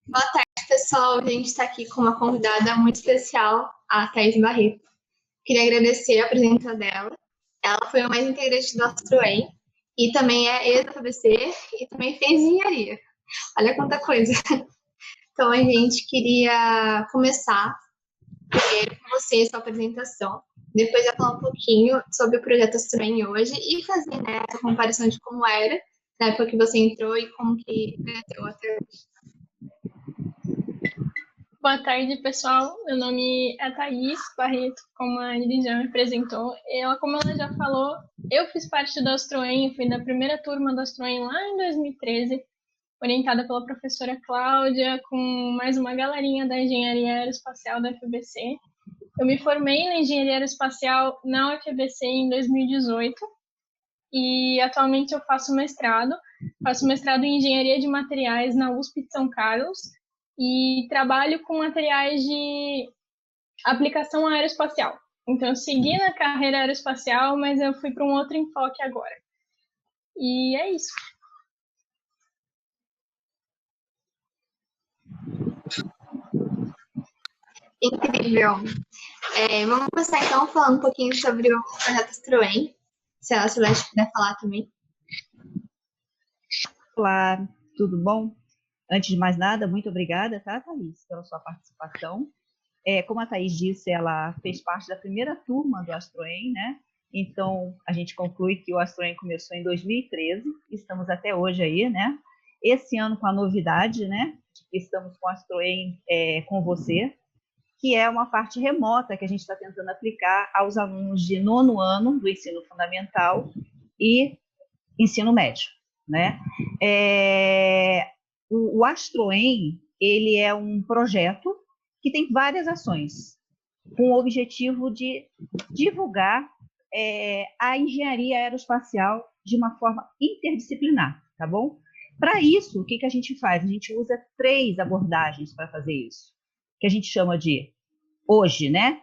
Boa tarde, pessoal. A gente está aqui com uma convidada muito especial, a Thaís Barreto. Queria agradecer a presença dela. Ela foi a mais integrante do AstroEM e também é ex-FABC e também fez engenharia. Olha quanta coisa. Então, a gente queria começar com você, sua apresentação. Depois eu falar um pouquinho sobre o projeto AstroEM hoje e fazer, né, essa comparação de como era na época que você entrou e como que cresceu até hoje. Boa tarde, pessoal. Meu nome é Thaís Barreto, como a Iris já me apresentou. Como ela já falou, eu fiz parte do AstroEM, fui da primeira turma do AstroEM lá em 2013, orientada pela professora Cláudia, com mais uma galerinha da Engenharia Aeroespacial da UFBC. Eu me formei na Engenharia Aeroespacial na UFBC em 2018 e atualmente eu faço mestrado. Faço mestrado em Engenharia de Materiais na USP de São Carlos, e trabalho com materiais de aplicação aeroespacial. Então, eu segui na carreira aeroespacial, mas eu fui para um outro enfoque agora. E é isso. Incrível. Vamos começar, então, falando um pouquinho sobre o projeto AstroEM. Se a Celeste puder falar também. Olá, tudo bom? Antes de mais nada, muito obrigada, tá, Thaís, pela sua participação. Como a Thaís disse, ela fez parte da primeira turma do AstroEM, né? Então, a gente conclui que o AstroEM começou em 2013, estamos até hoje aí, né? Esse ano com a novidade, né? De que estamos com o AstroEM com você, que é uma parte remota que a gente está tentando aplicar aos alunos de 9º ano do ensino fundamental e ensino médio, né? O AstroEM, ele é um projeto que tem várias ações, com o objetivo de divulgar a engenharia aeroespacial de uma forma interdisciplinar, tá bom? Para isso, o que a gente faz? A gente usa 3 abordagens para fazer isso, que a gente chama de, hoje, né?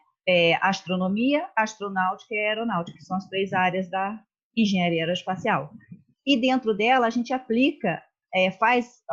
Astronomia, astronáutica e aeronáutica, que são as 3 áreas da engenharia aeroespacial. E dentro dela, a gente aplica, faz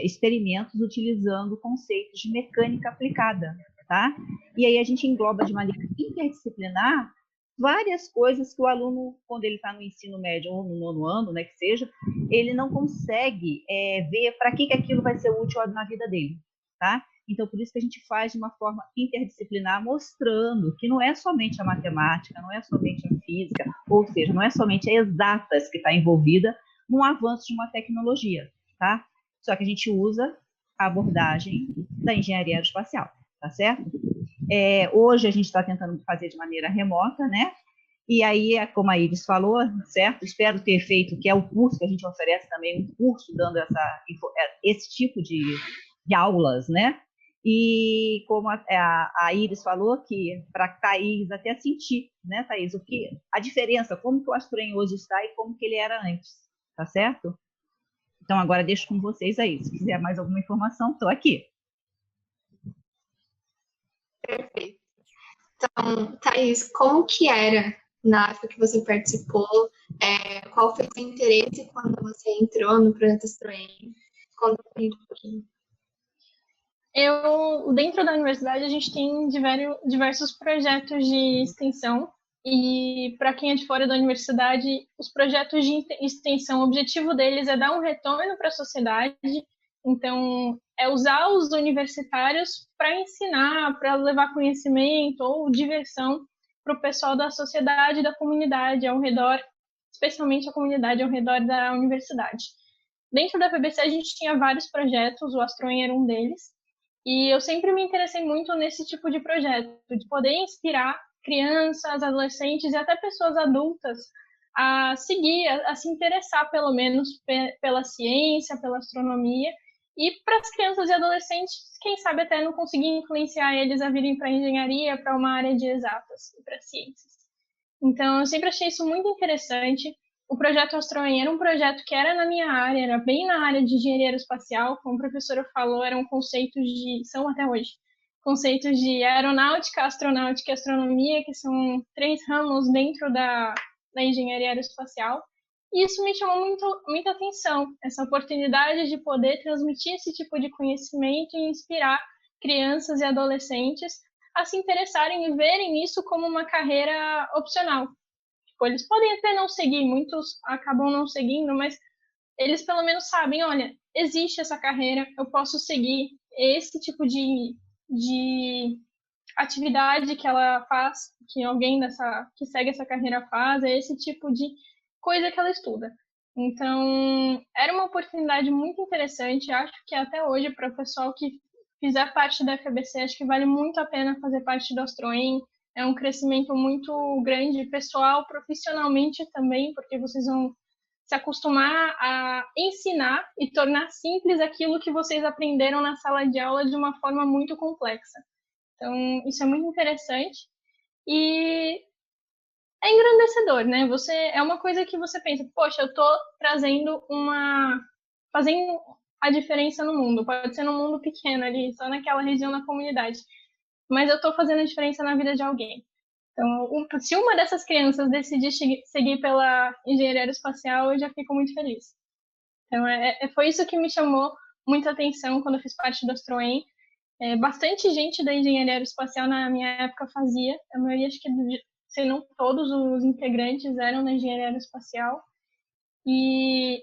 experimentos utilizando conceitos de mecânica aplicada, tá? E aí a gente engloba de maneira interdisciplinar várias coisas que o aluno, quando ele está no ensino médio ou no 9º ano, né, que seja, ele não consegue ver para que aquilo vai ser útil na vida dele, tá? Então, por isso que a gente faz de uma forma interdisciplinar, mostrando que não é somente a matemática, não é somente a física, ou seja, não é somente a exatas que está envolvida no avanço de uma tecnologia, tá? Só que a gente usa a abordagem da engenharia aeroespacial, tá certo? Hoje a gente está tentando fazer de maneira remota, né? E aí, como a Iris falou, certo? Espero ter feito, que é o curso que a gente oferece também, um curso dando esse tipo de aulas, né? E como a Iris falou, que para a Thaís até sentir, né, Thaís, a diferença, como que o AstroEM hoje está e como que ele era antes, tá certo? Então, agora deixo com vocês aí. Se quiser mais alguma informação, estou aqui. Perfeito. Então, Thaís, como que era na época que você participou? Qual foi o seu interesse quando você entrou no projeto AstroEM? Conta pra gente um pouquinho. Dentro da universidade, a gente tem diversos projetos de extensão, e para quem é de fora da universidade, os projetos de extensão, o objetivo deles é dar um retorno para a sociedade. Então, é usar os universitários para ensinar, para levar conhecimento ou diversão para o pessoal da sociedade e da comunidade ao redor, especialmente a comunidade ao redor da universidade. Dentro da FBC, a gente tinha vários projetos, o AstroEM era um deles. E eu sempre me interessei muito nesse tipo de projeto, de poder inspirar crianças, adolescentes e até pessoas adultas a seguir, a se interessar pelo menos pela ciência, pela astronomia, e para as crianças e adolescentes, quem sabe até não conseguir influenciar eles a virem para a engenharia, para uma área de exatas e para ciências. Então, eu sempre achei isso muito interessante. O projeto AstroEM era um projeto que era na minha área, era bem na área de engenharia aeroespacial, como a professora falou, eram conceitos são até hoje, conceitos de aeronáutica, astronáutica e astronomia, que são 3 ramos dentro da engenharia aeroespacial. E isso me chamou muita atenção, essa oportunidade de poder transmitir esse tipo de conhecimento e inspirar crianças e adolescentes a se interessarem e verem isso como uma carreira opcional. Tipo, eles podem até não seguir, muitos acabam não seguindo, mas eles pelo menos sabem, olha, existe essa carreira, eu posso seguir esse tipo de atividade que ela faz, que alguém que segue essa carreira faz, é esse tipo de coisa que ela estuda. Então, era uma oportunidade muito interessante, acho que até hoje, para o pessoal que fizer parte da FABC, acho que vale muito a pena fazer parte do Astroem. É um crescimento muito grande, pessoal, profissionalmente também, porque vocês vão se acostumar a ensinar e tornar simples aquilo que vocês aprenderam na sala de aula de uma forma muito complexa. Então, isso é muito interessante e é engrandecedor, né? É uma coisa que você pensa, poxa, eu tô fazendo a diferença no mundo. Pode ser num mundo pequeno ali, só naquela região da comunidade, mas eu tô fazendo a diferença na vida de alguém. Então, se uma dessas crianças decidir seguir pela engenharia aeroespacial, eu já fico muito feliz. Então, foi isso que me chamou muita atenção quando eu fiz parte do Astroem. Bastante gente da engenharia aeroespacial na minha época fazia, a maioria, acho que, se não todos os integrantes eram da engenharia aeroespacial. E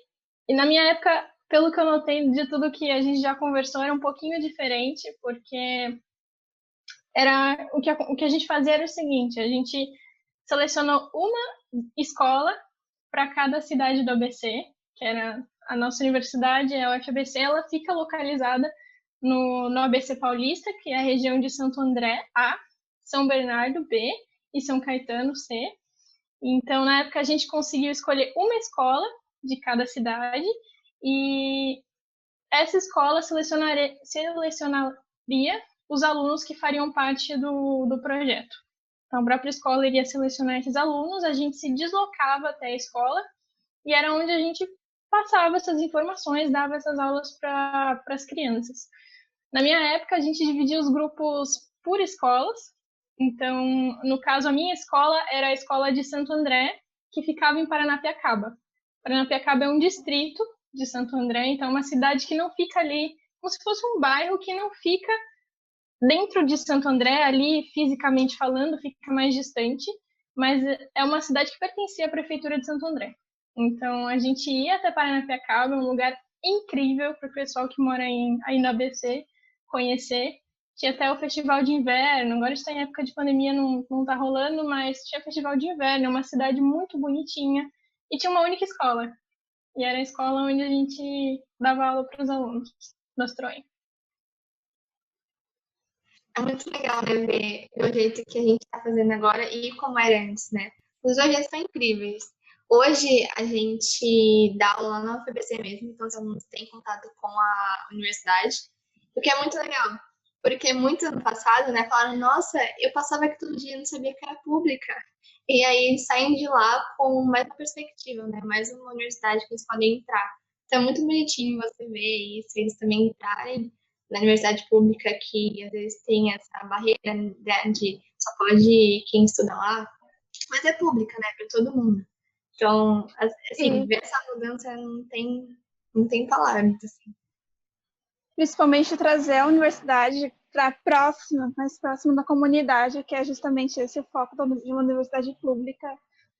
na minha época, pelo que eu notei de tudo que a gente já conversou, era um pouquinho diferente, porque o que a gente fazia era o seguinte, a gente selecionou uma escola para cada cidade do ABC, que era a nossa universidade, a UFABC, ela fica localizada no ABC Paulista, que é a região de Santo André, A, São Bernardo, B, e São Caetano, C. Então, na época, a gente conseguiu escolher uma escola de cada cidade e essa escola selecionaria os alunos que fariam parte do projeto. Então, a própria escola iria selecionar esses alunos, a gente se deslocava até a escola e era onde a gente passava essas informações, dava essas aulas para as crianças. Na minha época, a gente dividia os grupos por escolas. Então, no caso, a minha escola era a escola de Santo André, que ficava em Paranapiacaba. Paranapiacaba é um distrito de Santo André, então é uma cidade que não fica ali, como se fosse um bairro que não fica dentro de Santo André, ali fisicamente falando, fica mais distante, mas é uma cidade que pertencia à prefeitura de Santo André. Então, a gente ia até Paranapiacaba, um lugar incrível para o pessoal que mora aí no ABC conhecer. Tinha até o festival de inverno, agora está em época de pandemia, não está rolando, mas tinha festival de inverno, é uma cidade muito bonitinha, e tinha uma única escola, e era a escola onde a gente dava aula para os alunos do Astroem. É muito legal, né, ver o jeito que a gente está fazendo agora e como era antes, né? Os dois já são incríveis. Hoje a gente dá aula lá na UFABC mesmo, então os alunos têm contato com a universidade, o que é muito legal. Porque muito ano passado, né, falaram, nossa, eu passava aqui todo dia e não sabia que era pública. E aí saem de lá com mais uma perspectiva, né? Mais uma universidade que eles podem entrar. Então é muito bonitinho você ver isso, eles também entrarem na universidade pública que às vezes tem essa barreira de só pode quem estuda lá, mas é pública, né, para todo mundo. Então, assim, ver essa mudança não tem palavras, assim. Principalmente trazer a universidade para próxima, mais próximo da comunidade, que é justamente esse o foco de uma universidade pública,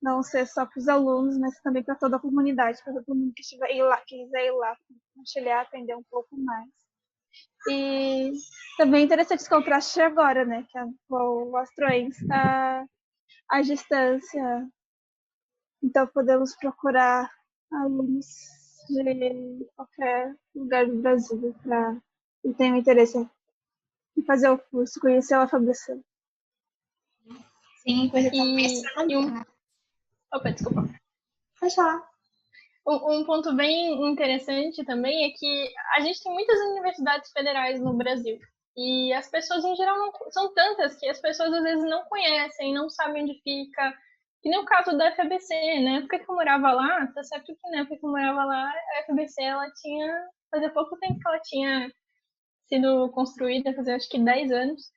não ser só para os alunos, mas também para toda a comunidade, para todo mundo que quiser ir lá, compartilhar, aprender um pouco mais. E também é interessante esse contraste agora, né, que o Astroem está à distância, então podemos procurar alunos de qualquer lugar do Brasil para quem tem interesse em fazer o curso, conhecer a FABC. Sim, coisa tão né? Opa, desculpa. Pode falar. Um ponto bem interessante também é que a gente tem muitas universidades federais no Brasil. E as pessoas, em geral, são tantas que as pessoas às vezes não conhecem, não sabem onde fica. Que nem o caso da FABC, né? Porque eu morava lá, tá certo que na época que eu morava lá, a FABC, fazia pouco tempo que ela tinha sido construída, fazia acho que 10 anos.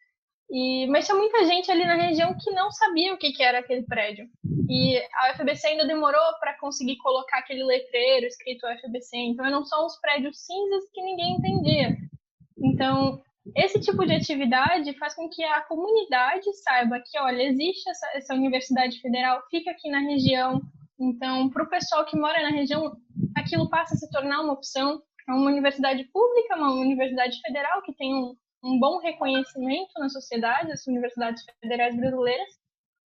Mas tinha muita gente ali na região que não sabia o que era aquele prédio. E a UFABC ainda demorou para conseguir colocar aquele letreiro escrito UFABC. Então eram só uns prédios cinzas que ninguém entendia. Então, esse tipo de atividade faz com que a comunidade saiba que, olha, existe essa universidade federal, fica aqui na região. Então, para o pessoal que mora na região, aquilo passa a se tornar uma opção. É uma universidade pública, uma universidade federal que tem um bom reconhecimento na sociedade, as universidades federais brasileiras,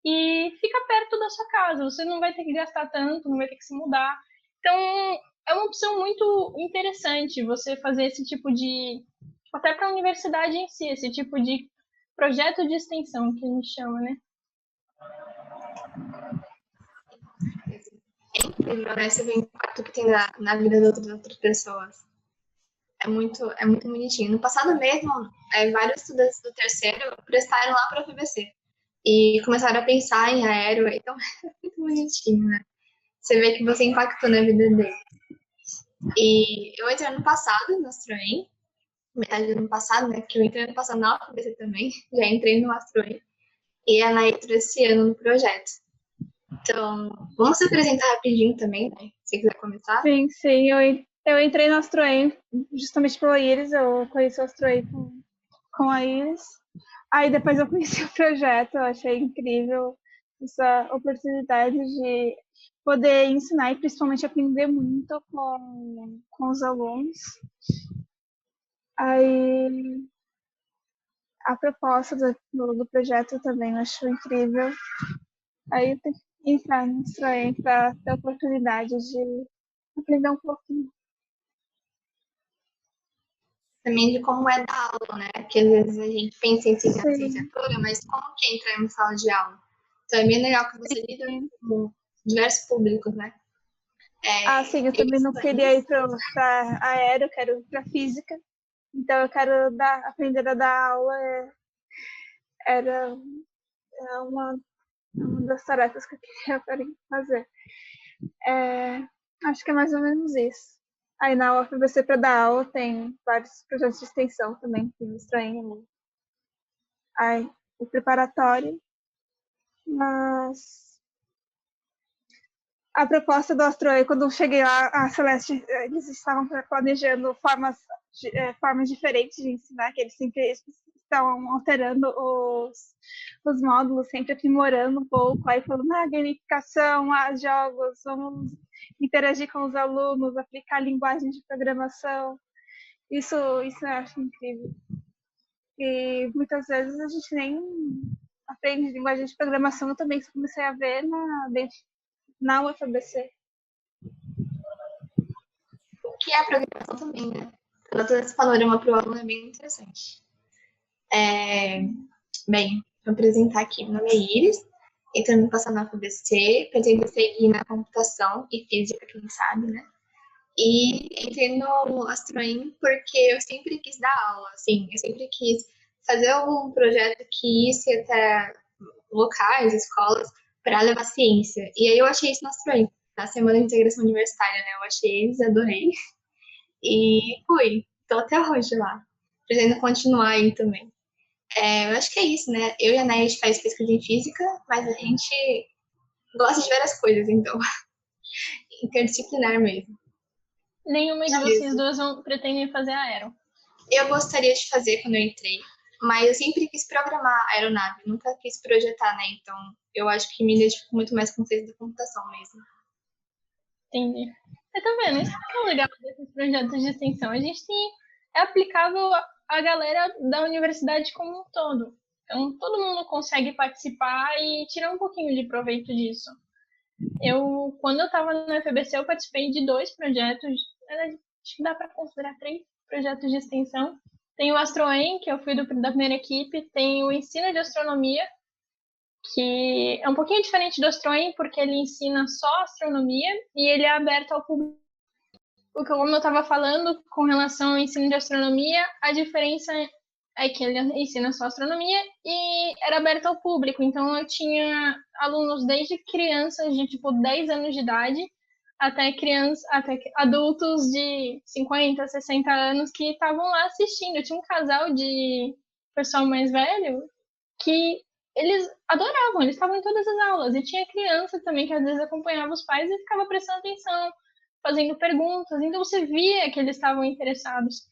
e fica perto da sua casa. Você não vai ter que gastar tanto, não vai ter que se mudar. Então, é uma opção muito interessante você fazer esse tipo de... até para a universidade em si, esse tipo de projeto de extensão que a gente chama, né? É incrível, né? Você vê o impacto que tem na vida das outras pessoas. É muito bonitinho. No passado mesmo, vários estudantes do terceiro prestaram lá para a UFABC e começaram a pensar em aero, então é muito bonitinho, né? Você vê que você impactou na vida deles. E eu entrei ano passado no Astroem, metade do ano passado, né? Porque eu entrei ano passado na UFABC também, já entrei no Astroem, e a Ana entrou esse ano no projeto. Então, vamos se apresentar rapidinho também, né? Se quiser começar. Sim, eu entrei no Astroem justamente pela Iris, eu conheci o Astroem com a Iris. Aí depois eu conheci o projeto, eu achei incrível essa oportunidade de poder ensinar e principalmente aprender muito com os alunos. Aí a proposta do projeto também eu acho incrível. Aí eu tenho que entrar no Astroem para ter a oportunidade de aprender um pouquinho. Também de como é dar aula, né? Porque às vezes a gente pensa em licenciatura, mas como que entra em sala de aula? Então é bem legal que você lida com diversos públicos, né? Sim, eu também não queria ir para aero, eu quero ir para física. Então eu quero aprender a dar aula. Era uma das tarefas que eu queria fazer. Acho que é mais ou menos isso. Aí na UFABC para dar aula tem vários projetos de extensão também que me estranham. Aí o preparatório, mas a proposta do Astroe, quando eu cheguei lá, a Celeste, eles estavam planejando formas diferentes de ensinar, que eles sempre estão alterando os módulos, sempre aprimorando um pouco, aí falando, gamificação, jogos, vamos interagir com os alunos, aplicar linguagem de programação. Isso eu acho incrível. E muitas vezes a gente nem aprende linguagem de programação, eu também comecei a ver na UFABC. O que é a programação também, né? Ela todo esse panorama para o aluno é bem interessante. Bem, vou apresentar aqui. Meu nome é Iris, entrando no passado na UFABC, pretendo seguir na computação e física, quem sabe, né? E entrei no Astroem porque eu sempre quis dar aula, assim, eu sempre quis fazer um projeto que ia até locais, escolas, para levar ciência. E aí eu achei isso no Astroem, na Semana de Integração Universitária, né? Eu achei eles, adorei. E fui, tô até hoje lá. Pretendo continuar aí também. Eu acho que é isso, né? Eu e a Nay, a gente faz pesquisa em física, mas a gente gosta de várias coisas, então. Interdisciplinar mesmo. Nenhuma de vocês duas pretendem fazer aero? Eu gostaria de fazer quando eu entrei, mas eu sempre quis programar a aeronave, nunca quis projetar, né? Então, eu acho que me identifico muito mais com o ciência da computação mesmo. Entendi. Você tá vendo? Isso é tão legal desses projetos de extensão. A gente é aplicável à galera da universidade como um todo. Então, todo mundo consegue participar e tirar um pouquinho de proveito disso. Quando eu estava no UFABC, eu participei de 2 projetos, acho que dá para considerar 3 projetos de extensão. Tem o Astroem, que eu fui da primeira equipe, tem o Ensino de Astronomia, que é um pouquinho diferente do Astroem, porque ele ensina só astronomia e ele é aberto ao público. Como eu estava falando, com relação ao ensino de astronomia, a diferença é que ele ensina só astronomia e era aberto ao público. Então, eu tinha alunos desde crianças de, 10 anos de idade até adultos de 50, 60 anos que estavam lá assistindo. Eu tinha um casal de pessoal mais velho que eles adoravam, eles estavam em todas as aulas. E tinha criança também que às vezes acompanhava os pais e ficava prestando atenção, fazendo perguntas. Então você via que eles estavam interessados.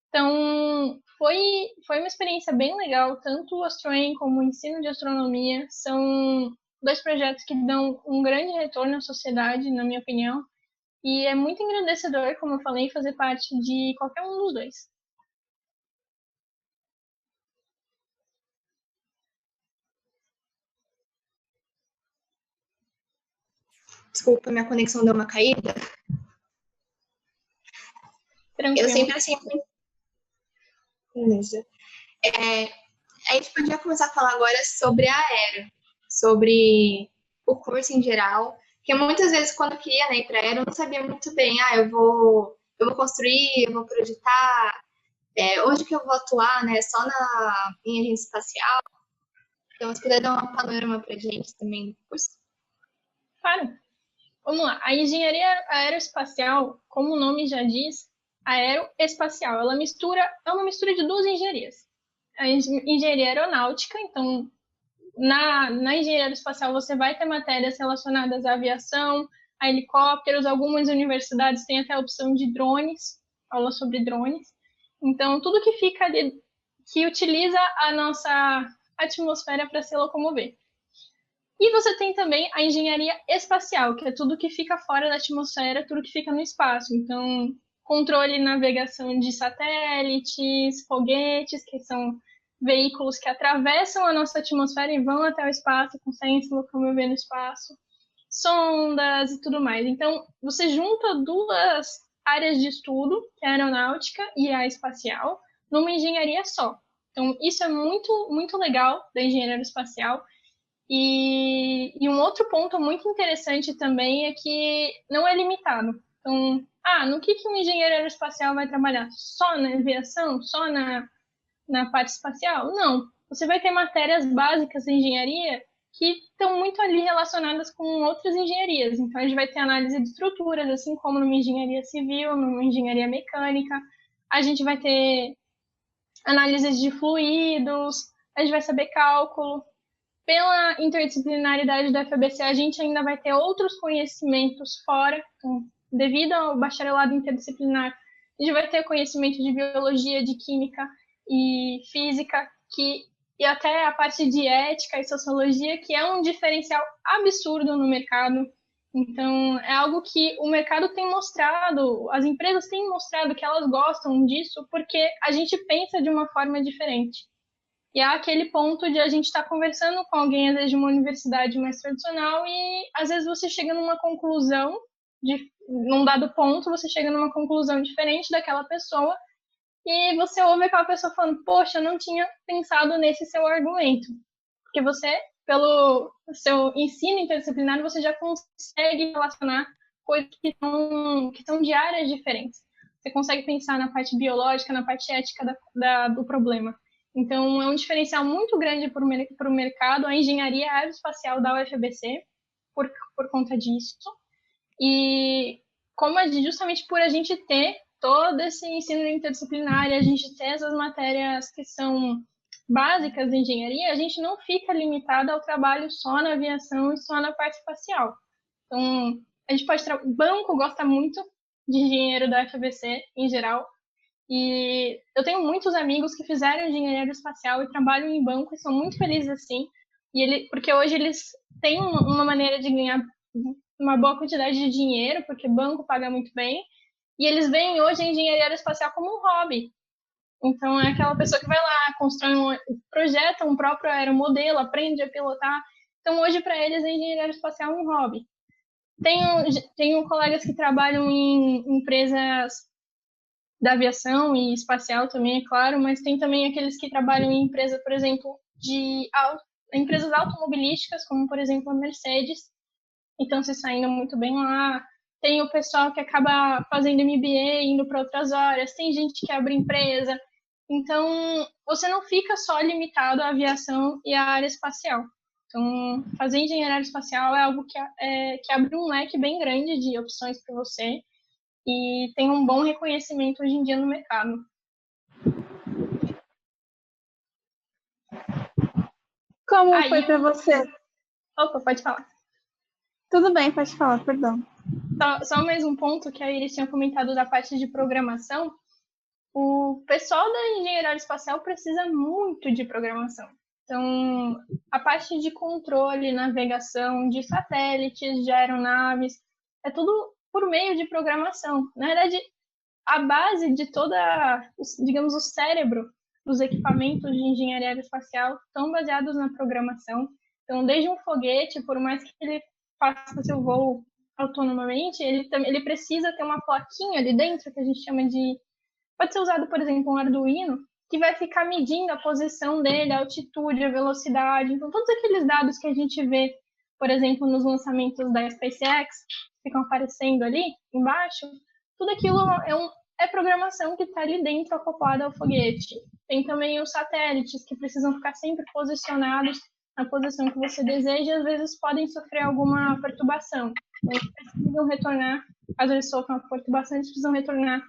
Então foi uma experiência bem legal, tanto o Astroem como o ensino de astronomia. São dois projetos que dão um grande retorno à sociedade, na minha opinião. E é muito engrandecedor, como eu falei, fazer parte de qualquer um dos dois. Desculpa, minha conexão deu uma caída. Tranquilo. Eu sempre assim. Beleza. A gente podia começar a falar agora sobre a Aero, sobre o curso em geral, que muitas vezes quando eu queria, né, ir para a Aero, eu não sabia muito bem, eu vou construir, eu vou projetar, onde que eu vou atuar, né, só em agência espacial. Então, se puder dar um panorama para a gente também do curso. Claro. Vamos lá. A engenharia aeroespacial, como o nome já diz, aeroespacial, é uma mistura de duas engenharias. A engenharia aeronáutica, então, na engenharia aeroespacial você vai ter matérias relacionadas à aviação, a helicópteros, algumas universidades têm até a opção de drones, aula sobre drones. Então, tudo que fica ali, que utiliza a nossa atmosfera para se locomover. E você tem também a engenharia espacial, que é tudo que fica fora da atmosfera, tudo que fica no espaço. Então, controle e navegação de satélites, foguetes, que são veículos que atravessam a nossa atmosfera e vão até o espaço, conseguem se locomover no espaço, sondas e tudo mais. Então, você junta duas áreas de estudo, que é a aeronáutica e a espacial, numa engenharia só. Então, isso é muito, muito legal da engenharia aeroespacial. E um outro ponto muito interessante também é que não é limitado. Então, no que um engenheiro aeroespacial vai trabalhar? Só na aviação? Só na parte espacial? Não. Você vai ter matérias básicas de engenharia que estão muito ali relacionadas com outras engenharias. Então, a gente vai ter análise de estruturas, assim como numa engenharia civil, numa engenharia mecânica. A gente vai ter análises de fluidos, a gente vai saber cálculo. Pela interdisciplinaridade da FABC, a gente ainda vai ter outros conhecimentos fora. Então, devido ao bacharelado interdisciplinar, a gente vai ter conhecimento de biologia, de química e física, e até a parte de ética e sociologia, que é um diferencial absurdo no mercado. Então, é algo que o mercado tem mostrado, as empresas têm mostrado que elas gostam disso, porque a gente pensa de uma forma diferente. E há aquele ponto de a gente estar conversando com alguém, às vezes, de uma universidade mais tradicional, e às vezes você chega numa conclusão, num dado ponto, você chega numa conclusão diferente daquela pessoa, e você ouve aquela pessoa falando, poxa, eu não tinha pensado nesse seu argumento. Porque você, pelo seu ensino interdisciplinar, você já consegue relacionar coisas que são de áreas diferentes. Você consegue pensar na parte biológica, na parte ética do problema. Então, é um diferencial muito grande para o mercado, a engenharia aeroespacial da UFABC, por conta disso. E justamente por a gente ter todo esse ensino interdisciplinar e a gente ter essas matérias que são básicas da engenharia, a gente não fica limitado ao trabalho só na aviação e só na parte espacial. Então, a gente pode... O banco gosta muito de engenheiro da UFABC, em geral, e eu tenho muitos amigos que fizeram engenharia aeroespacial e trabalham em banco e são muito felizes assim. Porque hoje eles têm uma maneira de ganhar uma boa quantidade de dinheiro, porque banco paga muito bem, e eles veem hoje a engenharia aeroespacial como um hobby. Então é aquela pessoa que vai lá, projeta um próprio aeromodelo, aprende a pilotar. Então hoje para eles a engenharia aeroespacial é um hobby. Tenho colegas que trabalham em empresas da aviação e espacial também, é claro, mas tem também aqueles que trabalham em empresas, por exemplo, empresas automobilísticas, como, por exemplo, a Mercedes, e estão se saindo muito bem lá. Tem o pessoal que acaba fazendo MBA, indo para outras áreas, tem gente que abre empresa. Então, você não fica só limitado à aviação e à área espacial. Então, fazer engenharia aeroespacial é algo que abre um leque bem grande de opções para você, e tem um bom reconhecimento hoje em dia no mercado. Como Aí, foi para você? Opa, pode falar. Tudo bem, pode falar, perdão. Só mais um ponto que a Iris tinha comentado da parte de programação. O pessoal da engenharia aeroespacial precisa muito de programação. Então, a parte de controle, navegação de satélites, de aeronaves, é tudo por meio de programação. Na verdade, a base de toda, digamos, o cérebro dos equipamentos de engenharia aeroespacial estão baseados na programação. Então, desde um foguete, por mais que ele faça seu voo autonomamente, ele precisa ter uma plaquinha ali dentro que a gente chama de... Pode ser usado, por exemplo, um Arduino, que vai ficar medindo a posição dele, a altitude, a velocidade. Então, todos aqueles dados que a gente vê, por exemplo, nos lançamentos da SpaceX, ficam aparecendo ali embaixo, tudo aquilo é programação que está ali dentro, acoplada ao foguete. Tem também os satélites, que precisam ficar sempre posicionados na posição que você deseja e, às vezes, podem sofrer alguma perturbação. Então, eles precisam retornar, às vezes sofrem uma perturbação, eles precisam retornar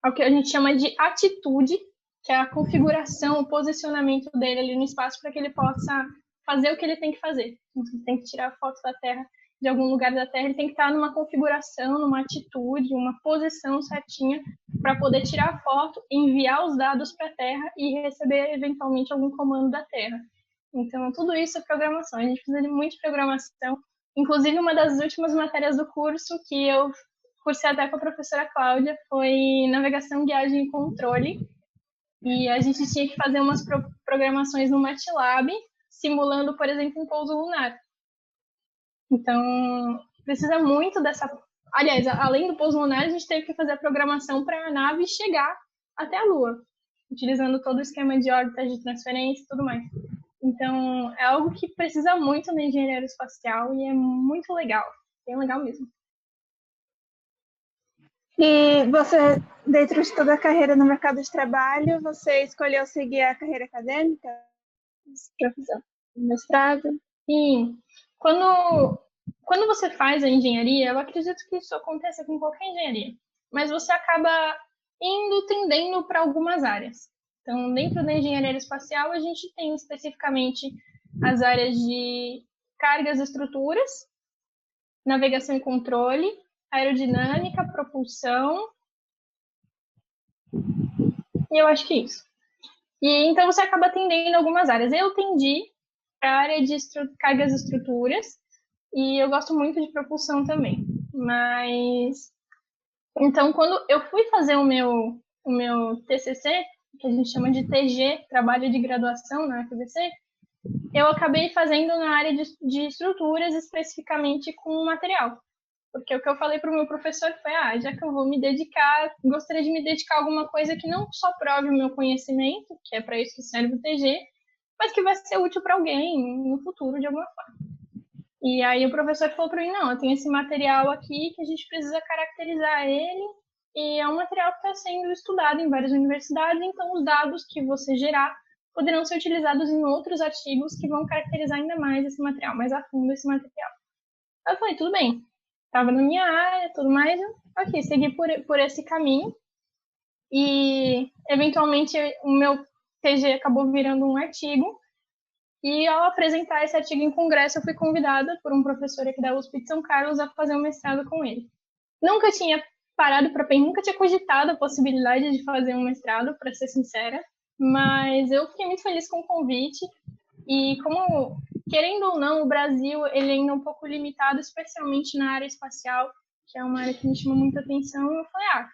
ao que a gente chama de atitude, que é a configuração, o posicionamento dele ali no espaço para que ele possa fazer o que ele tem que fazer. Então, ele tem que tirar a foto da Terra de algum lugar da Terra, ele tem que estar numa configuração, numa atitude, uma posição certinha para poder tirar a foto, enviar os dados para a Terra e receber eventualmente algum comando da Terra. Então, tudo isso é programação. A gente precisa de muita programação. Inclusive, uma das últimas matérias do curso que eu cursei até com a professora Cláudia foi navegação, guiagem e controle. E a gente tinha que fazer umas programações no MATLAB, simulando, por exemplo, um pouso lunar. Então, precisa muito dessa... Aliás, além do pouso lunar, a gente teve que fazer a programação para a nave chegar até a Lua, utilizando todo o esquema de órbitas de transferência e tudo mais. Então, é algo que precisa muito na engenharia aeroespacial e é muito legal, bem legal mesmo. E você, dentro de toda a carreira no mercado de trabalho, você escolheu seguir a carreira acadêmica? Profissão, mestrado? Sim. Quando você faz a engenharia, eu acredito que isso aconteça com qualquer engenharia, mas você acaba tendendo para algumas áreas. Então, dentro da engenharia aeroespacial, a gente tem especificamente as áreas de cargas e estruturas, navegação e controle, aerodinâmica, propulsão, e eu acho que é isso. E então você acaba atendendo algumas áreas. Eu tendi para a área de cargas e estruturas, e eu gosto muito de propulsão também. Mas então, quando eu fui fazer o meu TCC, que a gente chama de TG, Trabalho de Graduação na UFBC, eu acabei fazendo na área de estruturas, especificamente com material. Porque o que eu falei para o meu professor foi, já que eu vou me dedicar, gostaria de me dedicar a alguma coisa que não só prove o meu conhecimento, que é para isso que serve o TG, mas que vai ser útil para alguém no futuro, de alguma forma. E aí o professor falou para mim, não, eu tenho esse material aqui que a gente precisa caracterizar ele, e é um material que está sendo estudado em várias universidades, então os dados que você gerar poderão ser utilizados em outros artigos que vão caracterizar ainda mais esse material, mais a fundo esse material. Aí eu falei, tudo bem, estava na minha área, tudo mais, ok, segui por esse caminho, e eventualmente o meu TG acabou virando um artigo, e ao apresentar esse artigo em congresso, eu fui convidada por um professor aqui da USP de São Carlos a fazer um mestrado com ele. Nunca tinha parado para pensar, nunca tinha cogitado a possibilidade de fazer um mestrado, para ser sincera, mas eu fiquei muito feliz com o convite, e como, querendo ou não, o Brasil ele ainda é um pouco limitado, especialmente na área espacial, que é uma área que me chama muita atenção, eu falei,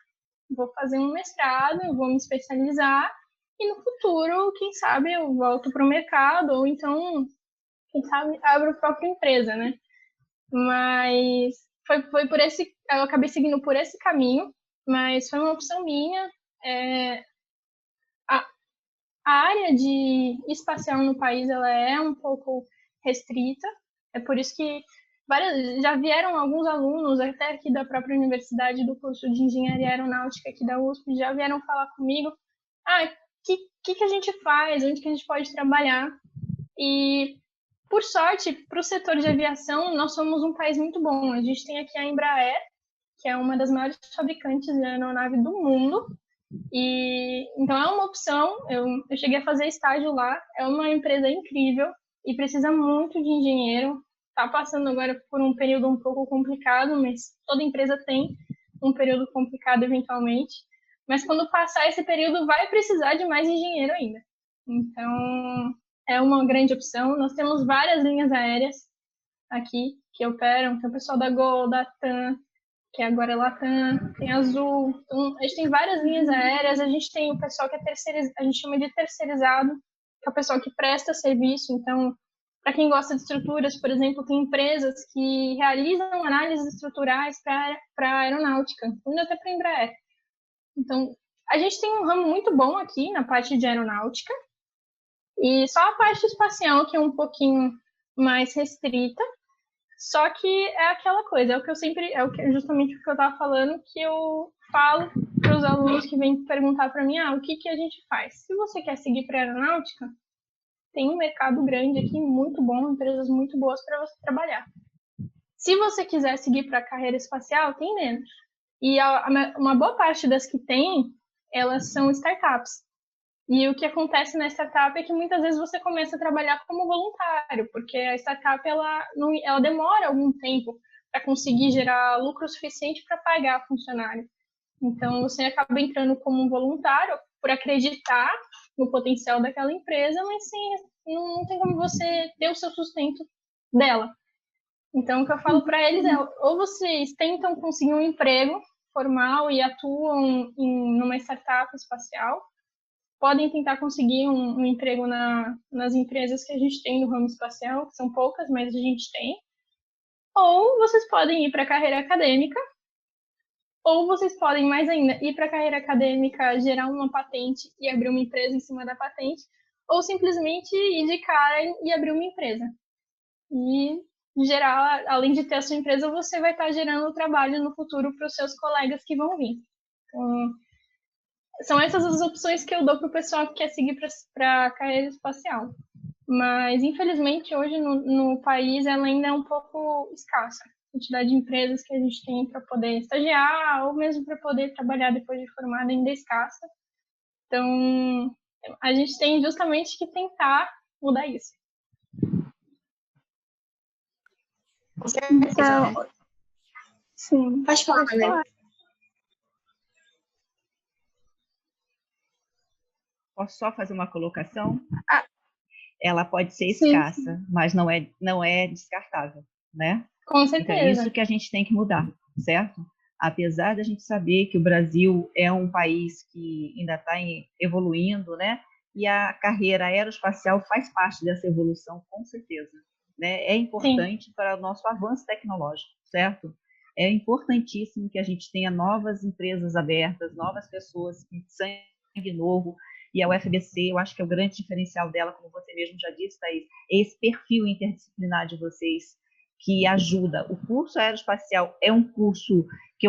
vou fazer um mestrado, eu vou me especializar, e no futuro, quem sabe, eu volto para o mercado, ou então, quem sabe, abro a própria empresa, né? Mas foi por eu acabei seguindo por esse caminho, mas foi uma opção minha. A área de espacial no país, ela é um pouco restrita, é por isso que já vieram alguns alunos, até aqui da própria universidade, do curso de Engenharia Aeronáutica aqui da USP, já vieram falar comigo, que a gente faz, onde que a gente pode trabalhar. E, por sorte, para o setor de aviação, nós somos um país muito bom. A gente tem aqui a Embraer, que é uma das maiores fabricantes de aeronave do mundo, E então é uma opção. Eu cheguei a fazer estágio lá, é uma empresa incrível e precisa muito de engenheiro. Está passando agora por um período um pouco complicado, mas toda empresa tem um período complicado eventualmente. Mas quando passar esse período, vai precisar de mais engenheiro ainda. Então, é uma grande opção. Nós temos várias linhas aéreas aqui que operam. Tem o pessoal da Gol, da TAM, que agora é Latam, tem Azul. Então, a gente tem várias linhas aéreas. A gente tem o pessoal que é terceirizado, a gente chama de terceirizado, que é o pessoal que presta serviço. Então, para quem gosta de estruturas, por exemplo, tem empresas que realizam análises estruturais para a aeronáutica, indo até para a Embraer. Então, a gente tem um ramo muito bom aqui na parte de aeronáutica, e só a parte espacial que é um pouquinho mais restrita. Só que é aquela coisa, justamente o que eu estava falando, que eu falo para os alunos que vêm perguntar para mim, o que a gente faz? Se você quer seguir para aeronáutica, tem um mercado grande aqui, muito bom, empresas muito boas para você trabalhar. Se você quiser seguir para a carreira espacial, tem menos. E uma boa parte das que tem, elas são startups. E o que acontece na startup é que muitas vezes você começa a trabalhar como voluntário, porque a startup ela demora algum tempo para conseguir gerar lucro suficiente para pagar funcionário. Então, você acaba entrando como um voluntário por acreditar no potencial daquela empresa, mas sim, não tem como você ter o seu sustento dela. Então, o que eu falo para eles é, ou vocês tentam conseguir um emprego formal e atuam numa startup espacial, podem tentar conseguir um emprego nas empresas que a gente tem no ramo espacial, que são poucas, mas a gente tem. Ou vocês podem ir para a carreira acadêmica, ou vocês podem, mais ainda, ir para a carreira acadêmica, gerar uma patente e abrir uma empresa em cima da patente, ou simplesmente ir de cara e abrir uma empresa. E gerar, além de ter a sua empresa, você vai estar gerando trabalho no futuro para os seus colegas que vão vir. Então, são essas as opções que eu dou para o pessoal que quer seguir para a carreira espacial. Mas, infelizmente, hoje no país ela ainda é um pouco escassa. A quantidade de empresas que a gente tem para poder estagiar ou mesmo para poder trabalhar depois de formada ainda é escassa. Então, a gente tem justamente que tentar mudar isso. Então, sim. Pode falar, né? Posso só fazer uma colocação? Ah, ela pode ser sim, escassa, sim. mas não é descartável, né? Com Então, é certeza. isso que a gente tem que mudar, certo? Apesar da gente saber que o Brasil é um país que ainda está evoluindo, né? E a carreira aeroespacial faz parte dessa evolução, com certeza. Né? É importante Sim. para o nosso avanço tecnológico, certo? É importantíssimo que a gente tenha novas empresas abertas, novas pessoas com sangue novo. E a UFBC, eu acho que é o grande diferencial dela, como você mesmo já disse, Thaís, é esse perfil interdisciplinar de vocês, que ajuda. O curso aeroespacial é um curso que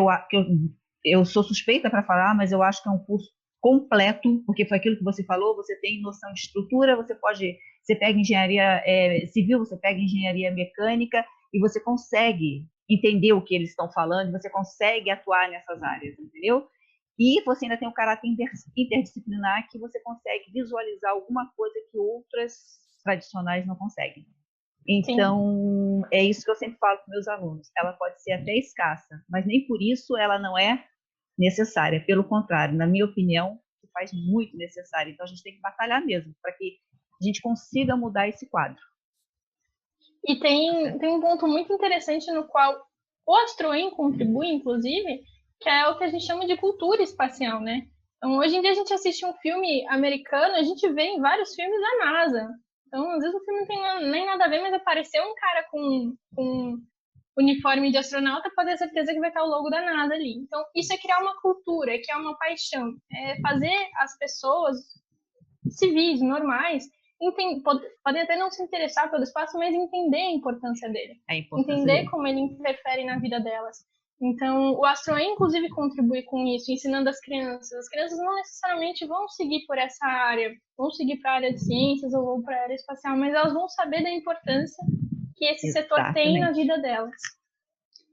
eu sou suspeita para falar, mas eu acho que é um curso completo, porque foi aquilo que você falou, você tem noção de estrutura, você pega engenharia civil, você pega engenharia mecânica, e você consegue entender o que eles estão falando, você consegue atuar nessas áreas, entendeu? E você ainda tem o caráter interdisciplinar, que você consegue visualizar alguma coisa que outras tradicionais não conseguem. Então, sim, é isso que eu sempre falo para meus alunos. Ela pode ser até escassa, mas nem por isso ela não é necessária. Pelo contrário, na minha opinião, se faz muito necessária. Então, a gente tem que batalhar mesmo para que a gente consiga mudar esse quadro. E tem um ponto muito interessante no qual o Astroem contribui, inclusive, que é o que a gente chama de cultura espacial, né? Então, hoje em dia a gente assiste um filme americano, a gente vê em vários filmes da NASA. Então, às vezes o filme não tem nem nada a ver, mas apareceu um cara com uniforme de astronauta, pode ter certeza que vai estar o logo da NASA ali. Então, isso é criar uma cultura, é criar uma paixão, é fazer as pessoas civis, normais, podem até não se interessar pelo espaço, mas entender a importância dele. Entender como ele interfere na vida delas. Então, o Astroem, inclusive, contribui com isso, ensinando as crianças. As crianças não necessariamente vão seguir por essa área, vão seguir para a área de ciências ou vão para a área espacial, mas elas vão saber da importância que esse setor tem na vida delas.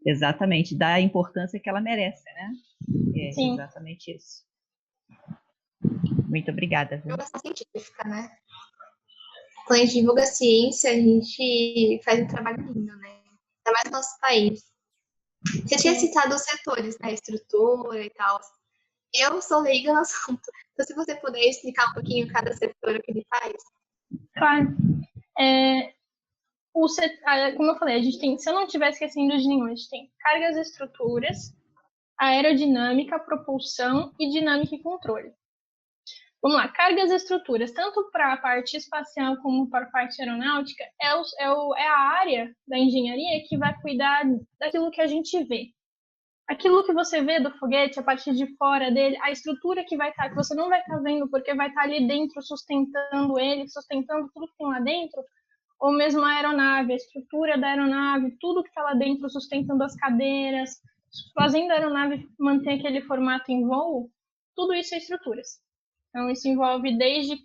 Exatamente, dá a importância que ela merece, né? Sim. Exatamente isso. Muito obrigada. Viu? Divulgação científica, né? Quando a gente divulga ciência, a gente faz um trabalho lindo, né? Ainda mais no nosso país. Você tinha citado os setores, né? Estrutura e tal. Eu sou leiga no assunto. Então, se você puder explicar um pouquinho cada setor, o que ele faz. Claro. Como eu falei, a gente tem, se eu não estiver esquecendo de nenhum, a gente tem cargas e estruturas, aerodinâmica, propulsão e dinâmica e controle. Vamos lá, cargas e estruturas, tanto para a parte espacial como para a parte aeronáutica, é a área da engenharia que vai cuidar daquilo que a gente vê. Aquilo que você vê do foguete, a parte de fora dele, a estrutura que vai estar, que você não vai estar vendo porque vai estar ali dentro sustentando ele, sustentando tudo que tem lá dentro, ou mesmo a aeronave, a estrutura da aeronave, tudo que está lá dentro sustentando as cadeiras, fazendo a aeronave manter aquele formato em voo, tudo isso é estruturas. Então, isso envolve desde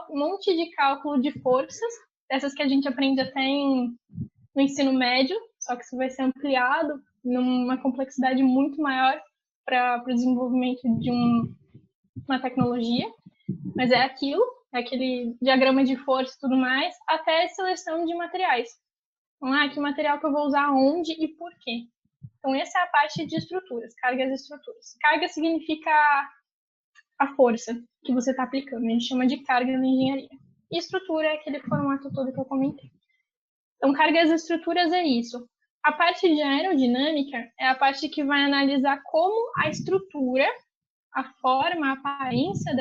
um monte de cálculo de forças, essas que a gente aprende até no ensino médio, só que isso vai ser ampliado numa complexidade muito maior para o desenvolvimento de uma tecnologia. Mas é aquele diagrama de força e tudo mais, até a seleção de materiais. Então, que material que eu vou usar onde e por quê. Então, essa é a parte de estruturas, cargas e estruturas. Carga significa a força que você está aplicando. A gente chama de carga na engenharia. E estrutura é aquele formato todo que eu comentei. Então, cargas e estruturas é isso. A parte de aerodinâmica é a parte que vai analisar como a estrutura, a forma, a aparência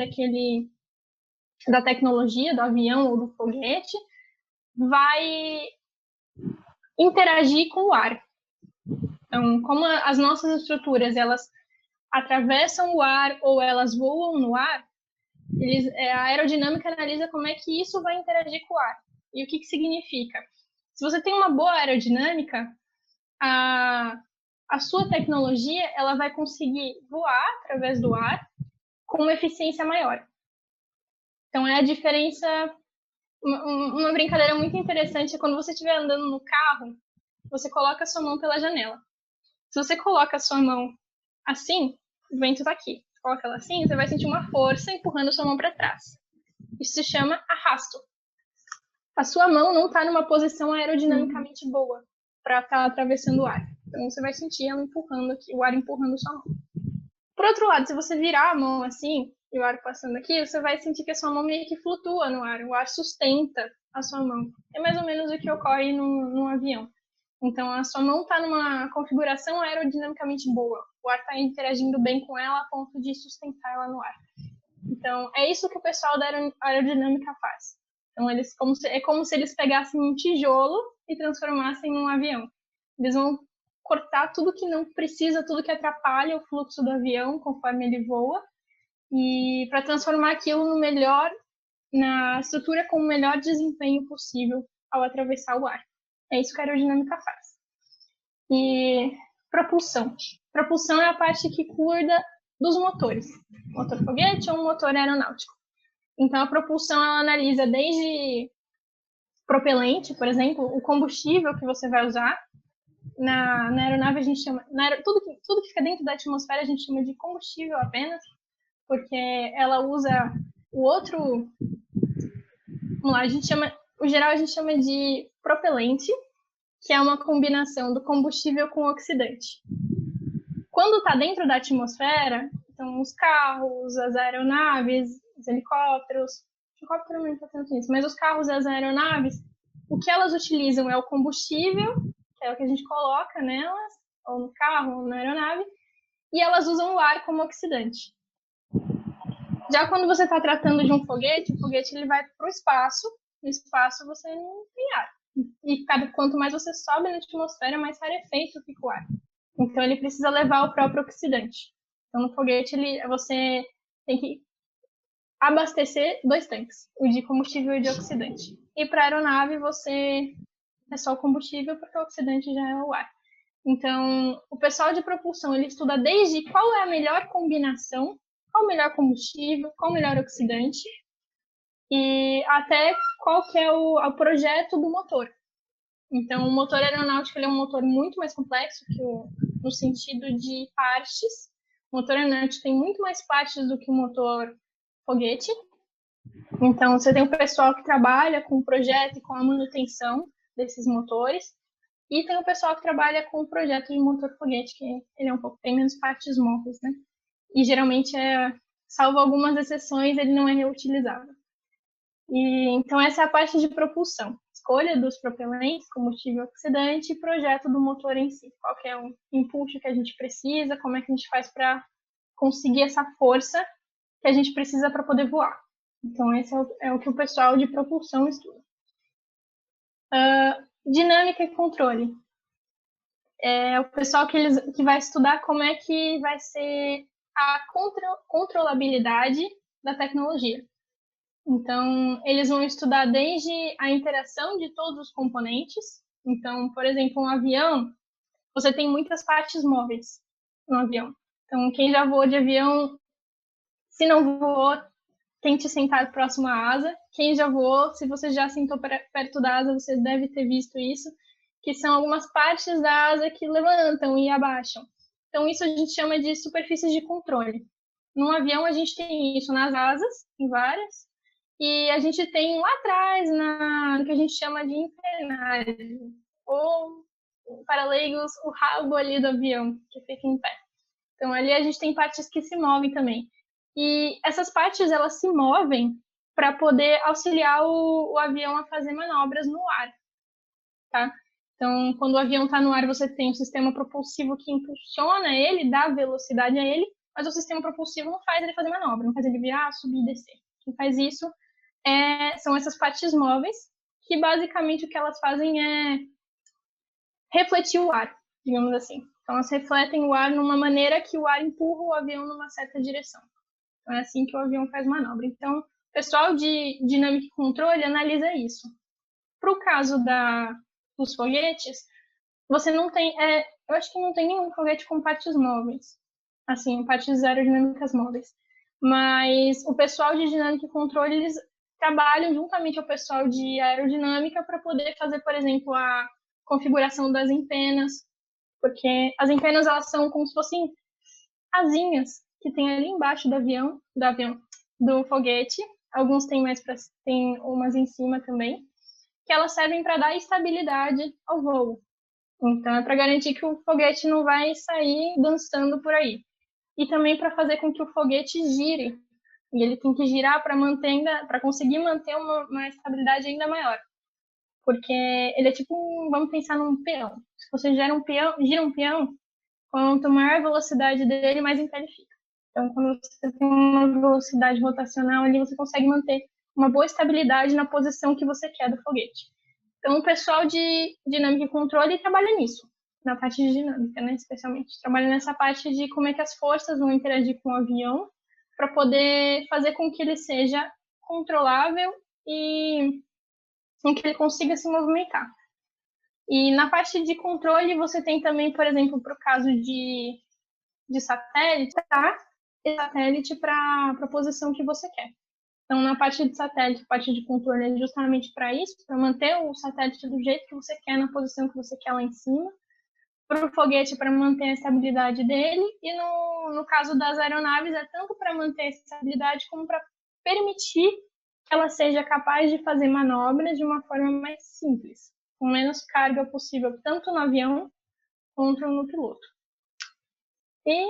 da tecnologia, do avião ou do foguete, vai interagir com o ar. Então, como as nossas estruturas, elas atravessam o ar ou elas voam no ar, a aerodinâmica analisa como é que isso vai interagir com o ar. E o que significa? Se você tem uma boa aerodinâmica, a sua tecnologia ela vai conseguir voar através do ar com uma eficiência maior. Então, é a diferença. Uma brincadeira muito interessante é quando você estiver andando no carro, você coloca a sua mão pela janela. Se você coloca a sua mão assim, o vento está aqui. Você coloca ela assim, você vai sentir uma força empurrando a sua mão para trás. Isso se chama arrasto. A sua mão não está numa posição aerodinamicamente boa para estar atravessando o ar. Então, você vai sentir ela empurrando aqui, o ar empurrando a sua mão. Por outro lado, se você virar a mão assim, e o ar passando aqui, você vai sentir que a sua mão meio que flutua no ar. O ar sustenta a sua mão. É mais ou menos o que ocorre num avião. Então, a sua mão está numa configuração aerodinamicamente boa. O ar está interagindo bem com ela a ponto de sustentar ela no ar. Então, é isso que o pessoal da aerodinâmica faz. Então, é como se eles pegassem um tijolo e transformassem num avião. Eles vão cortar tudo que não precisa, tudo que atrapalha o fluxo do avião conforme ele voa, e para transformar aquilo na estrutura com o melhor desempenho possível ao atravessar o ar. É isso que a aerodinâmica faz. E propulsão. Propulsão é a parte que cuida dos motores. Motor foguete ou motor aeronáutico. Então, a propulsão ela analisa desde propelente, por exemplo, o combustível que você vai usar. Na aeronave a gente chama... tudo que fica dentro da atmosfera a gente chama de combustível apenas, porque ela usa o outro... Vamos lá, o geral a gente chama de propelente, que é uma combinação do combustível com oxidante. Quando está dentro da atmosfera, então os carros, as aeronaves, os helicópteros, helicóptero não está tanto nisso, mas os carros e as aeronaves, o que elas utilizam é o combustível, que é o que a gente coloca nelas, ou no carro, ou na aeronave, e elas usam o ar como oxidante. Já quando você está tratando de um foguete, o foguete ele vai para o espaço, no espaço você não tem ar. E quanto mais você sobe na atmosfera, mais rarefeito fica o ar. Então ele precisa levar o próprio oxidante. Então no foguete você tem que abastecer 2 tanques, o de combustível e de oxidante. E para a aeronave é só o combustível, porque o oxidante já é o ar. Então o pessoal de propulsão ele estuda desde qual é a melhor combinação, qual o melhor combustível, qual o melhor oxidante, e até qual que é o projeto do motor. Então, o motor aeronáutico ele é um motor muito mais complexo no sentido de partes. O motor aeronáutico tem muito mais partes do que o motor foguete. Então, você tem o pessoal que trabalha com o projeto e com a manutenção desses motores, e tem o pessoal que trabalha com o projeto de motor foguete, que ele é tem menos partes móveis, né? E geralmente, salvo algumas exceções, ele não é reutilizável. Então, essa é a parte de propulsão. Escolha dos propelentes, combustível oxidante e projeto do motor em si. Qual que é o impulso que a gente precisa, como é que a gente faz para conseguir essa força que a gente precisa para poder voar. Então, esse é o que o pessoal de propulsão estuda. Dinâmica e controle. É o pessoal que vai estudar como é que vai ser a controlabilidade da tecnologia. Então, eles vão estudar desde a interação de todos os componentes. Então, por exemplo, um avião, você tem muitas partes móveis no avião. Então, quem já voou de avião, se não voou, tente sentar próximo à asa. Quem já voou, se você já sentou perto da asa, você deve ter visto isso, que são algumas partes da asa que levantam e abaixam. Então, isso a gente chama de superfícies de controle. Num avião, a gente tem isso nas asas, em várias, e a gente tem lá atrás, no que a gente chama de empennagem, ou, para leigos, o rabo ali do avião, que fica em pé. Então, ali a gente tem partes que se movem também. E essas partes, elas se movem para poder auxiliar o avião a fazer manobras no ar, tá? Então, quando o avião está no ar, você tem um sistema propulsivo que impulsiona ele, dá velocidade a ele, mas o sistema propulsivo não faz ele fazer manobra, não faz ele virar, subir e descer. Quem faz isso são essas partes móveis, que basicamente o que elas fazem é refletir o ar, digamos assim. Então, elas refletem o ar numa maneira que o ar empurra o avião numa certa direção. Então, é assim que o avião faz manobra. Então, o pessoal de dinâmica e controle analisa isso. Para o caso dos foguetes, você não tem... eu acho que não tem nenhum foguete com partes móveis. Assim, partes aerodinâmicas móveis. Mas o pessoal de dinâmica e controle, eles trabalham juntamente ao pessoal de aerodinâmica para poder fazer, por exemplo, a configuração das empenas, porque as empenas, elas são como se fossem asinhas que tem ali embaixo do foguete. Alguns tem umas em cima também, que elas servem para dar estabilidade ao voo. Então, é para garantir que o foguete não vai sair dançando por aí. E também para fazer com que o foguete gire. E ele tem que girar para conseguir manter uma estabilidade ainda maior. Porque ele é tipo vamos pensar num peão. Se você gira um peão, quanto maior a velocidade dele, mais em pé ele fica. Então, quando você tem uma velocidade rotacional ali, você consegue manter uma boa estabilidade na posição que você quer do foguete. Então, o pessoal de dinâmica e controle trabalha nisso, na parte de dinâmica, né, especialmente. Trabalha nessa parte de como é que as forças vão interagir com o avião para poder fazer com que ele seja controlável e com que ele consiga se movimentar. E na parte de controle, você tem também, por exemplo, para o caso de satélite, tá? Satélite para a posição que você quer. Então, na parte de satélite, a parte de controle é justamente para isso, para manter o satélite do jeito que você quer, na posição que você quer lá em cima. Para o foguete, para manter a estabilidade dele. E no caso das aeronaves, é tanto para manter a estabilidade, como para permitir que ela seja capaz de fazer manobras de uma forma mais simples, com menos carga possível, tanto no avião quanto no piloto. E